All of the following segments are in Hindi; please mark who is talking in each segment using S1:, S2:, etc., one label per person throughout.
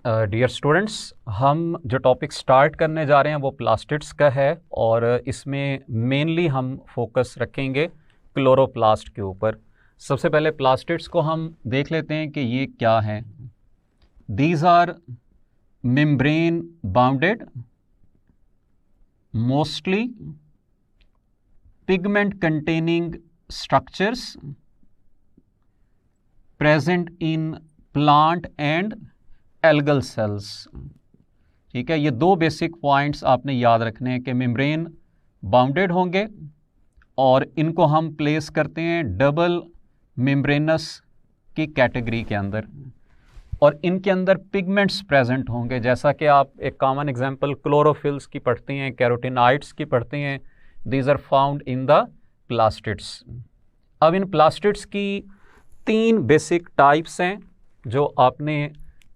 S1: डियर स्टूडेंट्स, हम जो टॉपिक स्टार्ट करने जा रहे हैं वो प्लास्टिड्स का है और इसमें मेनली हम फोकस रखेंगे क्लोरोप्लास्ट के ऊपर। सबसे पहले प्लास्टिड्स को हम देख लेते हैं कि ये क्या हैं। These are membrane bounded, mostly pigment containing structures present in plant and algal cells. ठीक है, ये दो बेसिक पॉइंट्स आपने याद रखने हैं कि मेम्ब्रेन बाउंडेड होंगे और इनको हम प्लेस करते हैं डबल मेम्ब्रेनस की कैटेगरी के अंदर, और इनके अंदर पिगमेंट्स प्रेजेंट होंगे। जैसा कि आप एक कॉमन एग्जांपल क्लोरोफिल्स की पढ़ते हैं, कैरोटिनॉइड्स की पढ़ते हैं, these are found in the plastids. अब इन प्लास्टिड्स की तीन बेसिक टाइप्स हैं जो आपने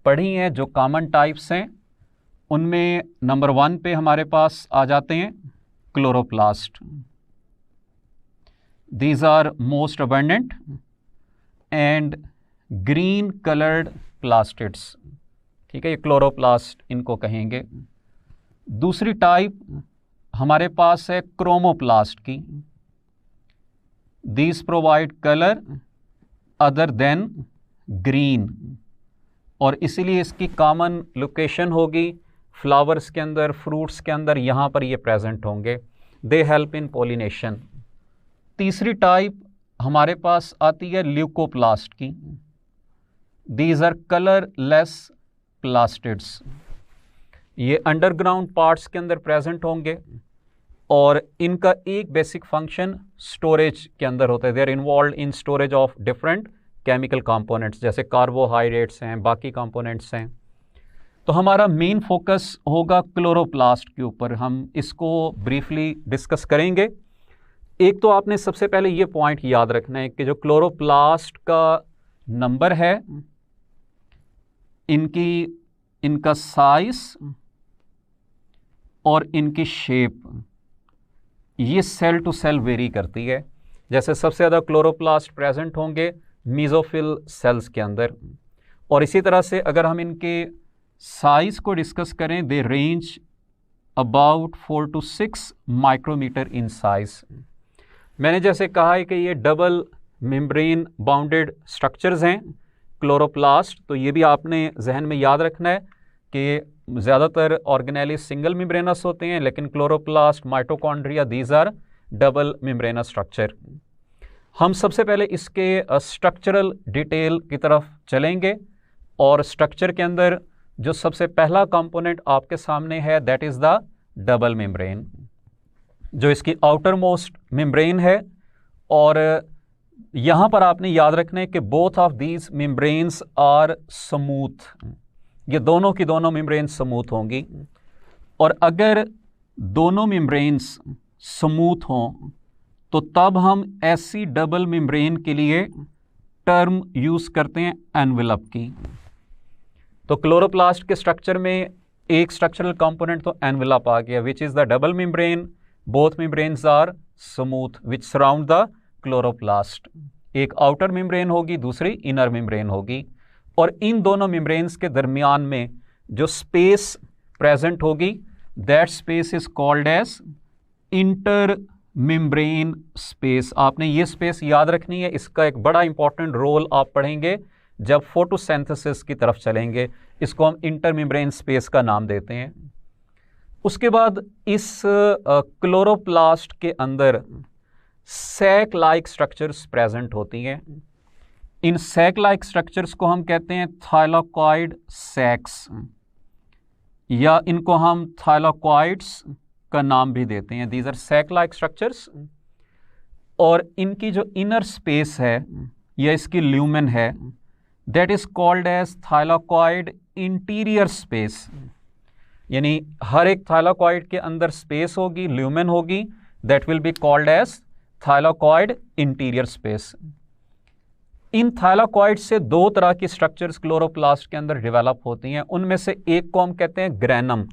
S1: पढ़ी हैं, जो कॉमन टाइप्स हैं। उनमें नंबर 1 पे हमारे पास आ जाते हैं chloroplast. These are most abundant and green coloured plastids. ठीक है, ये क्लोरोप्लास्ट इनको कहेंगे। दूसरी टाइप हमारे पास है क्रोमोप्लास्ट की। These provide colour other than green, और इसीलिए इसकी कॉमन लोकेशन होगी फ्लावर्स के अंदर, फ्रूट्स के अंदर, यहाँ पर ये प्रेजेंट होंगे। They help in pollination. तीसरी टाइप हमारे पास आती है ल्यूकोप्लास्ट की। These are colourless plastids. ये अंडरग्राउंड पार्ट्स के अंदर प्रेजेंट होंगे और इनका एक बेसिक फंक्शन स्टोरेज के अंदर होता है। They are involve in storage of different chemical components, जैसे कार्बोहाइड्रेट्स हैं, बाकी कंपोनेंट्स हैं। तो हमारा मेन फोकस होगा क्लोरोप्लास्ट के ऊपर। हम इसको ब्रीफली डिस्कस करेंगे। एक तो आपने सबसे पहले ये पॉइंट याद रखना है कि जो क्लोरोप्लास्ट का नंबर है, इनका साइज और इनकी शेप, ये सेल टू सेल वेरी करती है। जैसे सबसे ज़्यादा क्लोरोप्लास्ट प्रेजेंट होंगे मीज़ोफिल सेल्स के अंदर, और इसी तरह से अगर हम इनके साइज़ को डिस्कस करें, they range about 4 to 6 micrometre in size. मैंने जैसे कहा है कि ये डबल मेम्ब्रेन बाउंडेड स्ट्रक्चर्स हैं क्लोरोप्लास्ट, तो ये भी आपने जहन में याद रखना है कि ज़्यादातर ऑर्गेनेली सिंगल मेम्ब्रेनस होते हैं, लेकिन chloroplast, mitochondria, these are double membranous structure. हम सबसे पहले इसके स्ट्रक्चरल डिटेल की तरफ चलेंगे, और स्ट्रक्चर के अंदर जो सबसे पहला कंपोनेंट आपके सामने है that is the double membrane, जो इसकी आउटर मोस्ट मेम्ब्रेन है। और यहाँ पर आपने याद रखना है कि both of these membranes are smooth. ये दोनों की दोनों मेम्ब्रेन्स स्मूथ होंगी, और अगर दोनों मेम्ब्रेन्स स्मूथ हों तो तब हम ऐसी डबल मेम्ब्रेन के लिए टर्म यूज़ करते हैं एनवेलप की। तो क्लोरोप्लास्ट के स्ट्रक्चर में एक स्ट्रक्चरल कंपोनेंट तो एनवेलप आ गया, which is the double membrane. Both membranes are smooth which surround the chloroplast. एक आउटर मेम्ब्रेन होगी, दूसरी इनर मेम्ब्रेन होगी, और इन दोनों मेम्ब्रेन्स के दरमियान में जो स्पेस प्रेजेंट होगी, that space is called as inter membrane space. आपने ये स्पेस याद रखनी है, इसका एक बड़ा इंपॉर्टेंट रोल आप पढ़ेंगे जब फोटोसिंथेसिस की तरफ चलेंगे। इसको हम इंटर मेम्ब्रेन स्पेस का नाम देते हैं। उसके बाद इस क्लोरोप्लास्ट के अंदर सैक लाइक स्ट्रक्चर्स प्रेजेंट होती हैं। इन सैक लाइक स्ट्रक्चर्स को हम कहते हैं थाइलाकॉइड सैक्स, या इनको हम थाइलाकॉइड्स का नाम भी देते हैं। These are sac like structures, और इनकी जो इनर स्पेस है या इसकी ल्यूमेन है, that is called as thylakoid interior space. यानी हर एक थाइलाकॉइड के अंदर स्पेस होगी, ल्यूमेन होगी, that will be called as thylakoid interior space. इन थाइलाकॉइड से दो तरह की स्ट्रक्चर्स क्लोरोप्लास्ट के अंदर डेवलप होती हैं। उनमें से एक को हम कहते हैं ग्रेनम।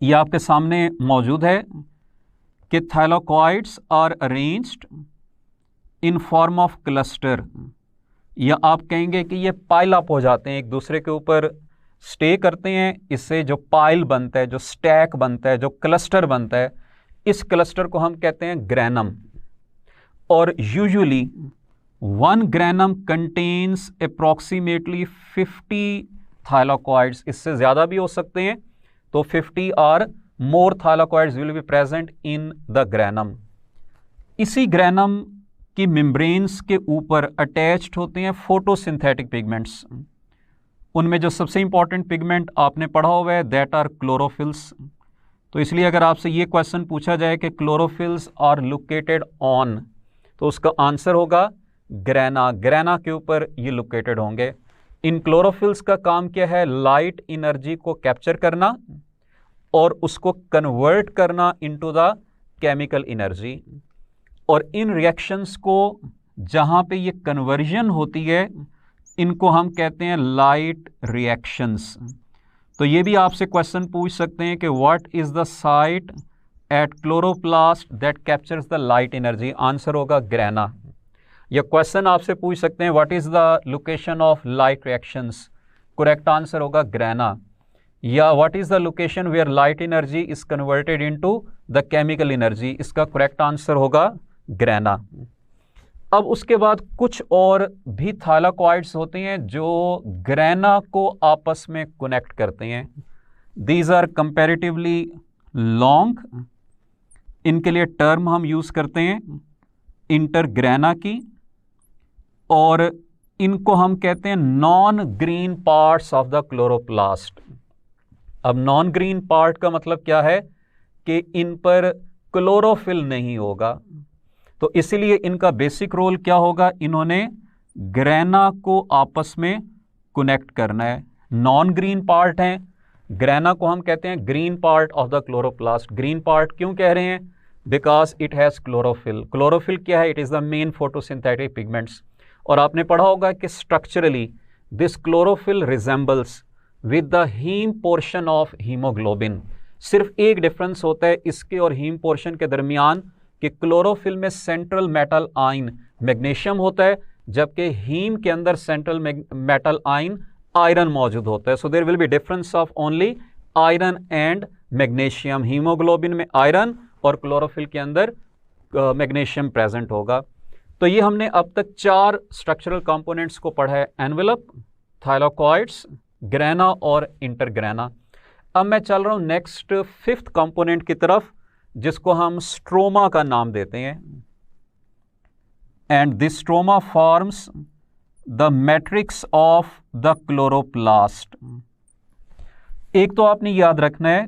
S1: ये आपके सामने मौजूद है कि thylakoids are arranged in form of cluster, या आप कहेंगे कि ये पाइल अप हो जाते हैं, एक दूसरे के ऊपर स्टे करते हैं, इससे जो पाइल बनता है, जो स्टैक बनता है, जो क्लस्टर बनता है, इस क्लस्टर को हम कहते हैं ग्रैनम। और usually 1 granum contains approximately 50 thylakoids, इससे ज़्यादा भी हो सकते हैं, तो 50 और more thylakoids will be present in the granum. इसी ग्रैनम की मेम्ब्रेन्स के ऊपर अटैच्ड होते हैं फोटोसिंथेटिक पिगमेंट्स। उनमें जो सबसे इंपॉर्टेंट पिगमेंट आपने पढ़ा हुआ है दैट आर क्लोरोफिल्स। तो इसलिए अगर आपसे ये क्वेश्चन पूछा जाए कि क्लोरोफिल्स आर लोकेटेड ऑन, तो उसका आंसर होगा ग्रैना। ग्रैना के ऊपर ये लोकेटेड होंगे। इन क्लोरोफिल्स का काम क्या है? लाइट एनर्जी को कैप्चर करना और उसको कन्वर्ट करना इनटू द केमिकल एनर्जी। और इन रिएक्शंस को जहाँ पे ये कन्वर्जन होती है, इनको हम कहते हैं लाइट रिएक्शंस। तो ये भी आपसे क्वेश्चन पूछ सकते हैं कि what is the site at chloroplast that captures the light energy? Answer होगा ग्रैना। या क्वेश्चन आपसे पूछ सकते हैं what is the location of light reactions? Correct answer होगा ग्रैना। या what is the location where light energy is converted into the chemical energy? इसका करेक्ट आंसर होगा ग्रैना। अब उसके बाद कुछ और भी थाइलाकॉइड्स होते हैं जो ग्रैना को आपस में कनेक्ट करते हैं। These are comparatively long. इनके लिए टर्म हम यूज करते हैं इंटरग्रैना की, और इनको हम कहते हैं non green parts of the chloroplast. अब नॉन ग्रीन पार्ट का मतलब क्या है कि इन पर क्लोरोफिल नहीं होगा, तो इसीलिए इनका बेसिक रोल क्या होगा? इन्होंने ग्रैना को आपस में कनेक्ट करना है। नॉन ग्रीन पार्ट हैं, ग्रैना को हम कहते हैं green part of the chloroplast. Green part क्यों कह रहे हैं? Because it has chlorophyll. Chlorophyll क्या है? It is the main photosynthetic pigments. और आपने पढ़ा होगा कि structurally this chlorophyll resembles with the heme portion of haemoglobin. सिर्फ एक डिफरेंस होता है इसके और हीम पोर्शन के दरमियान कि क्लोरोफिल में सेंट्रल मेटल आयन मैग्नीशियम होता है, जबकि हीम के अंदर सेंट्रल मेटल आयन आयरन मौजूद होता है। So there will be difference of only iron and magnesium. Haemoglobin में आयरन और क्लोरोफिल के अंदर मैग्नीशियम प्रेजेंट होगा। तो ये हमने अब तक 4 स्ट्रक्चरल कंपोनेंट्स को पढ़ा है, एनवेलप, थाइलाकॉइड्स, ग्रैना और इंटरग्रैना। अब मैं चल रहा हूं नेक्स्ट 5th कंपोनेंट की तरफ, जिसको हम स्ट्रोमा का नाम देते हैं। And this stroma forms the matrix of the chloroplast. एक तो आपने याद रखना है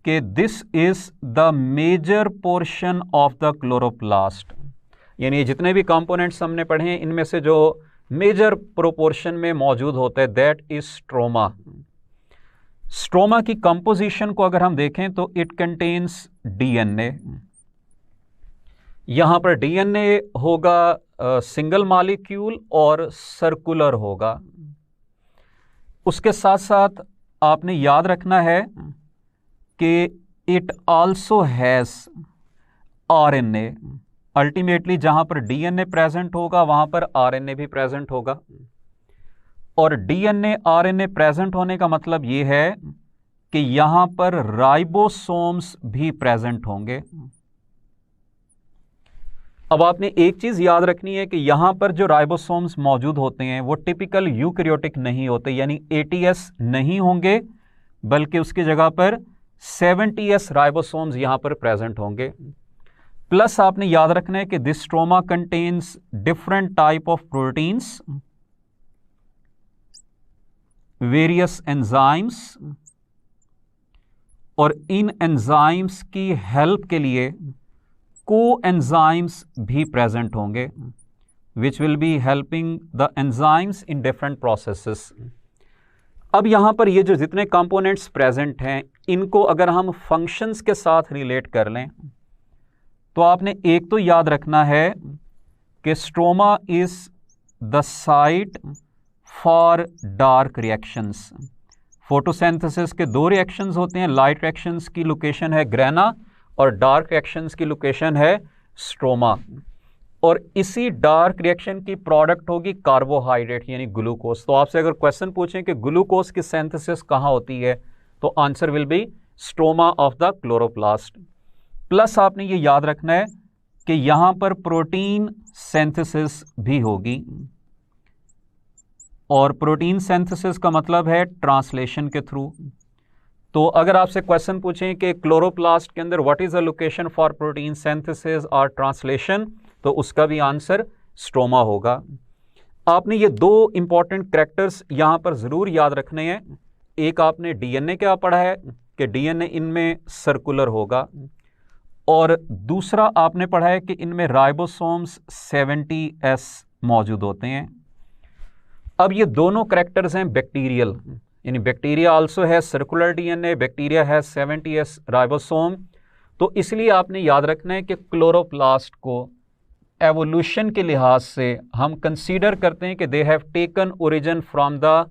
S1: कि this is the major portion of the chloroplast, यानी जितने भी कंपोनेंट्स हमने पढ़े हैं इनमें से जो मेजर प्रोपोर्शन में मौजूद होता है दैट इज स्ट्रोमा। स्ट्रोमा की कंपोजिशन को अगर हम देखें तो इट कंटेन्स डीएनए। यहां पर डीएनए होगा सिंगल मॉलिक्यूल और सर्कुलर होगा। उसके साथ साथ आपने याद रखना है कि it also has RNA. Ultimately जहां पर डीएनए प्रेजेंट होगा वहां पर आरएनए भी प्रेजेंट होगा। और डीएनए आरएनए प्रेजेंट होने का मतलब यह है कि यहां पर राइबोसोम्स भी प्रेजेंट होंगे। अब आपने एक चीज याद रखनी है कि यहां पर जो राइबोसोम्स मौजूद होते हैं वो टिपिकल यूकैरियोटिक नहीं होते, यानी एटीएस नहीं होंगे, बल्कि उसकी जगह पर 70S राइबोसोम्स यहां पर प्रेजेंट होंगे। प्लस आपने याद रखना है कि this stroma contains different type of proteins, various enzymes, और इन एंजाइम्स की हेल्प के लिए को एंजाइम्स भी प्रेजेंट होंगे which will be helping the enzymes in different processes. अब यहां पर ये जो जितने कंपोनेंट्स प्रेजेंट हैं इनको अगर हम फंक्शंस के साथ रिलेट कर लें तो आपने एक तो याद रखना है कि stroma is the site for dark reactions. Photosynthesis के 2 रिएक्शंस होते हैं, लाइट रिएक्शंस की लोकेशन है ग्रैना और डार्क रिएक्शंस की लोकेशन है स्ट्रोमा। और इसी डार्क रिएक्शन की प्रोडक्ट होगी कार्बोहाइड्रेट यानी ग्लूकोज। तो आपसे अगर क्वेश्चन पूछें कि ग्लूकोज की सिंथेसिस कहाँ होती है, तो answer will be stroma of the chloroplast. Plus आपने ये याद रखना है कि यहां पर प्रोटीन सिंथेसिस भी होगी, और प्रोटीन सिंथेसिस का मतलब है ट्रांसलेशन के थ्रू। तो अगर आपसे क्वेश्चन पूछें कि क्लोरोप्लास्ट के अंदर what is the location for protein synthesis और ट्रांसलेशन, तो उसका भी आंसर स्ट्रोमा होगा। आपने ये दो इंपॉर्टेंट कैरेक्टर्स यहां पर जरूर याद रखने हैं। एक आपने डीएनए क्या पढ़ा है कि डीएनए इनमें सर्कुलर होगा, और दूसरा आपने पढ़ा है कि इनमें राइबोसोम्स 70S मौजूद होते हैं। अब ये दोनों कैरेक्टर्स हैं बैक्टीरियल, यानी बैक्टीरिया आल्सो है सर्कुलर डीएनए, बैक्टीरिया है 70S राइबोसोम। तो इसलिए आपने याद रखना है कि क्लोरोप्लास्ट को एवोल्यूशन के लिहाज से हम कंसीडर करते हैं कि they have taken origin from the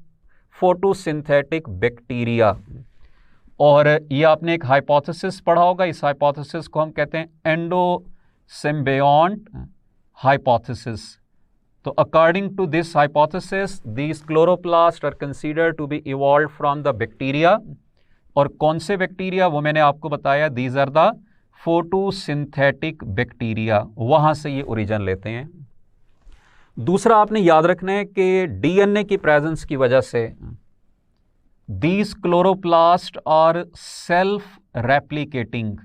S1: photosynthetic bacteria. और ये आपने एक हाइपोथेसिस पढ़ा होगा, इस हाइपोथेसिस को हम कहते हैं एंडोसिम्बियोंट हाइपोथेसिस। तो according to this hypothesis these chloroplast are considered to be evolve from the bacteria. और कौन से बैक्टीरिया, वो मैंने आपको बताया, these are the photosynthetic bacteria, वहां से ये ओरिजिन लेते हैं। दूसरा आपने याद रखना है कि डीएनए की प्रेजेंस की वजह से These chloroplasts are self replicating,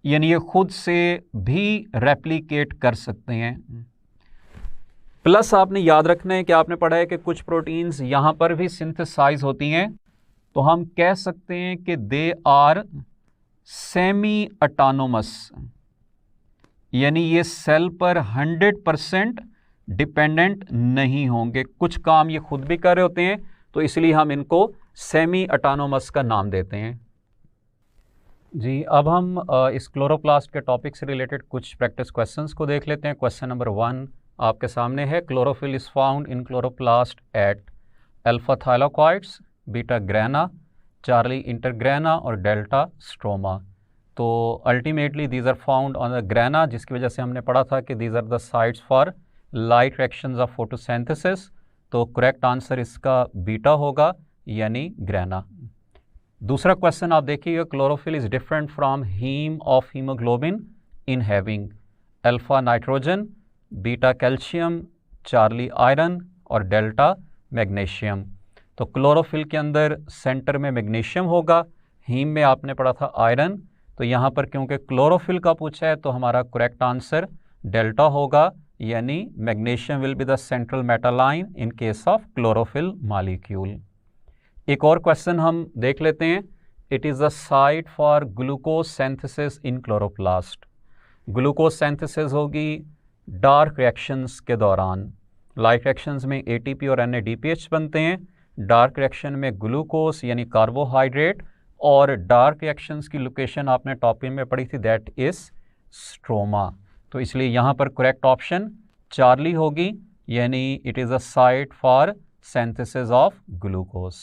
S1: यानी ये खुद से भी रेप्लिकेट कर सकते हैं। प्लस आपने याद रखना है कि आपने पढ़ा है कि कुछ प्रोटीन्स यहां पर भी सिंथेसाइज होती हैं, तो हम कह सकते हैं कि दे आर सेमी ऑटोनोमस, यानी ये सेल पर 100% डिपेंडेंट नहीं होंगे, कुछ काम ये खुद भी कर रहे होते हैं, तो इसलिए हम इनको सेमी ऑटोनोमस का नाम देते हैं। जी, अब हम इस क्लोरोप्लास्ट के टॉपिक से रिलेटेड कुछ प्रैक्टिस क्वेश्चंस को देख लेते हैं। क्वेश्चन नंबर 1 आपके सामने है, chlorophyll is found in chloroplast at alpha thylakoids, beta grana, charlie intergrana और डेल्टा स्ट्रोमा। तो ultimately these are found on the grana, जिसकी वजह से हमने पढ़ा था कि these are the sites for light reactions of photosynthesis. तो करेक्ट आंसर इसका बीटा होगा, यानी ग्रेना। दूसरा क्वेश्चन आप देखिएगा, chlorophyll is different from heme of haemoglobin in having alpha nitrogen, beta calcium, charlie iron और डेल्टा मैग्नीशियम। तो क्लोरोफिल के अंदर सेंटर में मैग्नीशियम होगा, हीम में आपने पढ़ा था आयरन। तो यहाँ पर क्योंकि क्लोरोफिल का पूछा है तो हमारा करेक्ट आंसर डेल्टा होगा, यानी magnesium will be the central metalline in case of chlorophyll molecule. एक और क्वेश्चन हम देख लेते हैं, it is the site for glucose synthesis in chloroplast. Glucose synthesis होगी डार्क रिएक्शंस के दौरान। लाइट रिएक्शंस में ATP और NADPH बनते हैं, डार्क रिएक्शन में ग्लूकोज यानी कार्बोहाइड्रेट, और डार्क रिएक्शंस की लोकेशन आपने टॉपिक में पढ़ी थी, दैट इज स्ट्रोमा। तो इसलिए यहाँ पर करेक्ट ऑप्शन चार्ली होगी, यानी it is a site for synthesis of glucose.